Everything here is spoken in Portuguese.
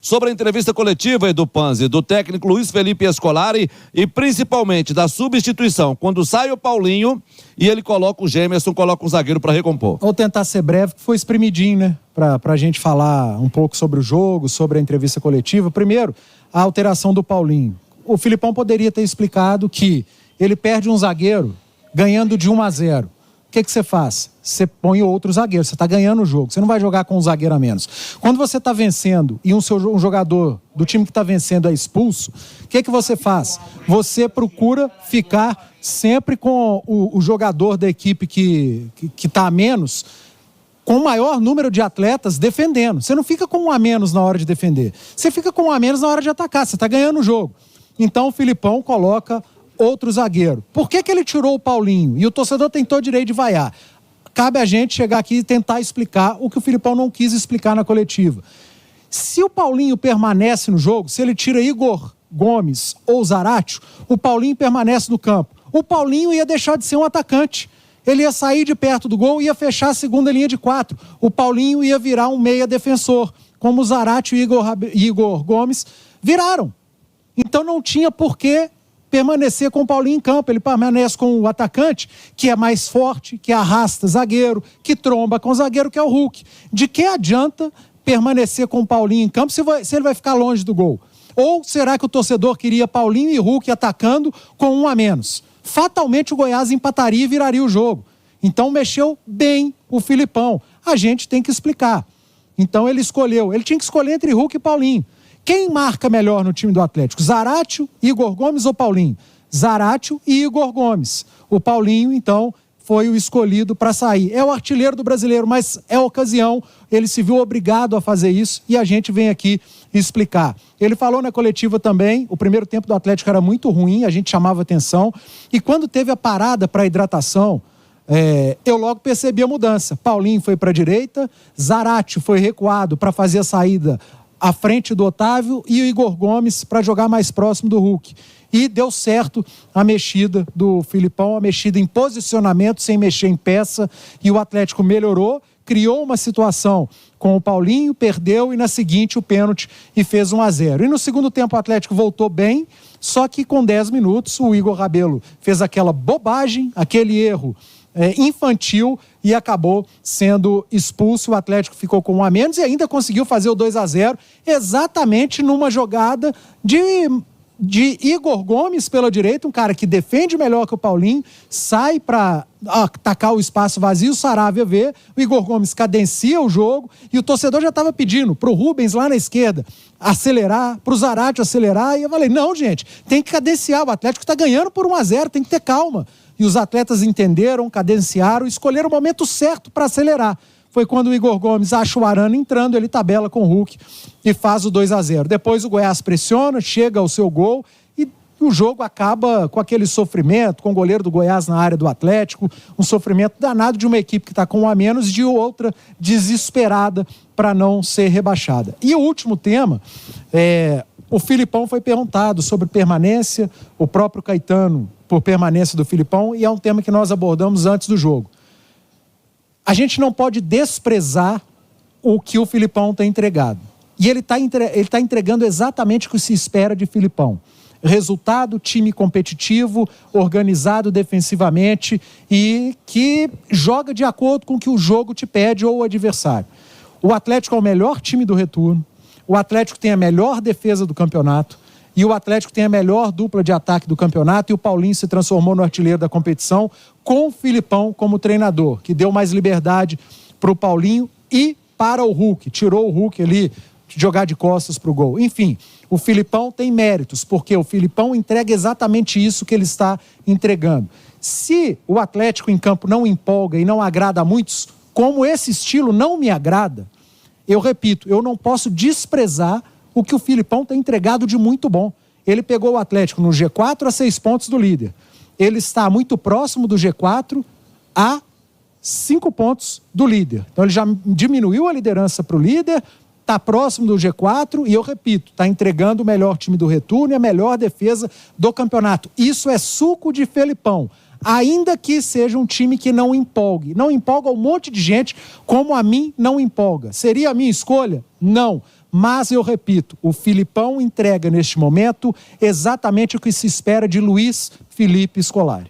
Sobre a entrevista coletiva, Edu Panzi, do técnico Luiz Felipe Scolari e principalmente da substituição, quando sai o Paulinho e ele coloca o Gemerson, coloca um zagueiro para recompor. Vou tentar ser breve, que foi espremidinho, né? Pra gente falar um pouco sobre o jogo, sobre a entrevista coletiva. Primeiro, a alteração do Paulinho. O Filipão poderia ter explicado que ele perde um zagueiro ganhando de 1-0. O que você faz? Você põe outro zagueiro, você está ganhando o jogo, você não vai jogar com um zagueiro a menos. Quando você está vencendo e um jogador do time que está vencendo é expulso, o que você faz? Você procura ficar sempre com o jogador da equipe que está a menos, com o maior número de atletas defendendo. Você não fica com um a menos na hora de defender, você fica com um a menos na hora de atacar, você está ganhando o jogo. Então o Filipão coloca outro zagueiro. Por que ele tirou o Paulinho? E o torcedor tem todo direito de vaiar. Cabe a gente chegar aqui e tentar explicar o que o Filipão não quis explicar na coletiva. Se o Paulinho permanece no jogo, se ele tira Igor Gomes ou Zaratio, o Paulinho permanece no campo. O Paulinho ia deixar de ser um atacante. Ele ia sair de perto do gol e ia fechar a segunda linha de 4. O Paulinho ia virar um meia defensor, como o Zaratio e Igor Gomes viraram. Então não tinha por que permanecer com o Paulinho em campo. Ele permanece com o atacante, que é mais forte, que arrasta zagueiro, que tromba com o zagueiro, que é o Hulk. De que adianta permanecer com o Paulinho em campo se ele vai ficar longe do gol? Ou será que o torcedor queria Paulinho e Hulk atacando com um a menos? Fatalmente o Goiás empataria e viraria o jogo. Então mexeu bem o Filipão. A gente tem que explicar. Então ele tinha que escolher entre Hulk e Paulinho. Quem marca melhor no time do Atlético? Zaratio, Igor Gomes ou Paulinho? Zaratio e Igor Gomes. O Paulinho, então, foi o escolhido para sair. É o artilheiro do Brasileiro, mas é a ocasião. Ele se viu obrigado a fazer isso e a gente vem aqui explicar. Ele falou na coletiva também, o primeiro tempo do Atlético era muito ruim, a gente chamava atenção. E quando teve a parada para hidratação, eu logo percebi a mudança. Paulinho foi para a direita, Zaratio foi recuado para fazer a saída à frente do Otávio e o Igor Gomes para jogar mais próximo do Hulk. E deu certo a mexida do Filipão, a mexida em posicionamento, sem mexer em peça, e o Atlético melhorou, criou uma situação com o Paulinho, perdeu e na seguinte o pênalti e fez 1-0. E no segundo tempo o Atlético voltou bem, só que com 10 minutos o Igor Rabelo fez aquela bobagem, aquele erro infantil e acabou sendo expulso. O Atlético ficou com um a menos e ainda conseguiu fazer o 2-0 exatamente numa jogada de Igor Gomes pela direita, um cara que defende melhor que o Paulinho, sai para atacar o espaço vazio, o Saravia vê, o Igor Gomes cadencia o jogo e o torcedor já estava pedindo para o Rubens lá na esquerda acelerar, para o Zaratio acelerar, e eu falei, não gente, tem que cadenciar, o Atlético está ganhando por 1-0, tem que ter calma. E os atletas entenderam, cadenciaram, escolheram o momento certo para acelerar. Foi quando o Igor Gomes acha o Arana entrando, ele tabela com o Hulk e faz o 2-0. Depois o Goiás pressiona, chega ao seu gol e o jogo acaba com aquele sofrimento, com o goleiro do Goiás na área do Atlético, um sofrimento danado de uma equipe que está com um a menos e de outra desesperada para não ser rebaixada. E o último tema, o Filipão foi perguntado sobre permanência, o próprio Caetano por permanência do Filipão, e é um tema que nós abordamos antes do jogo. A gente não pode desprezar o que o Filipão tem entregado. E ele está entregando exatamente o que se espera de Filipão. Resultado, time competitivo, organizado defensivamente e que joga de acordo com o que o jogo te pede ou o adversário. O Atlético é o melhor time do retorno, o Atlético tem a melhor defesa do campeonato, e o Atlético tem a melhor dupla de ataque do campeonato, e o Paulinho se transformou no artilheiro da competição com o Filipão como treinador, que deu mais liberdade para o Paulinho e para o Hulk, tirou o Hulk ali de jogar de costas para o gol. Enfim, o Filipão tem méritos, porque o Filipão entrega exatamente isso que ele está entregando. Se o Atlético em campo não empolga e não agrada a muitos, como esse estilo não me agrada, eu repito, eu não posso desprezar o que o Filipão tem entregado de muito bom. Ele pegou o Atlético no G4 a 6 pontos do líder. Ele está muito próximo do G4 a 5 pontos do líder. Então ele já diminuiu a liderança para o líder, está próximo do G4 e eu repito, está entregando o melhor time do retorno e a melhor defesa do campeonato. Isso é suco de Felipão. Ainda que seja um time que não empolgue. Não empolga um monte de gente, como a mim não empolga. Seria a minha escolha? Não. mas eu repito, o Filipão entrega neste momento exatamente o que se espera de Luiz Felipe Scolari.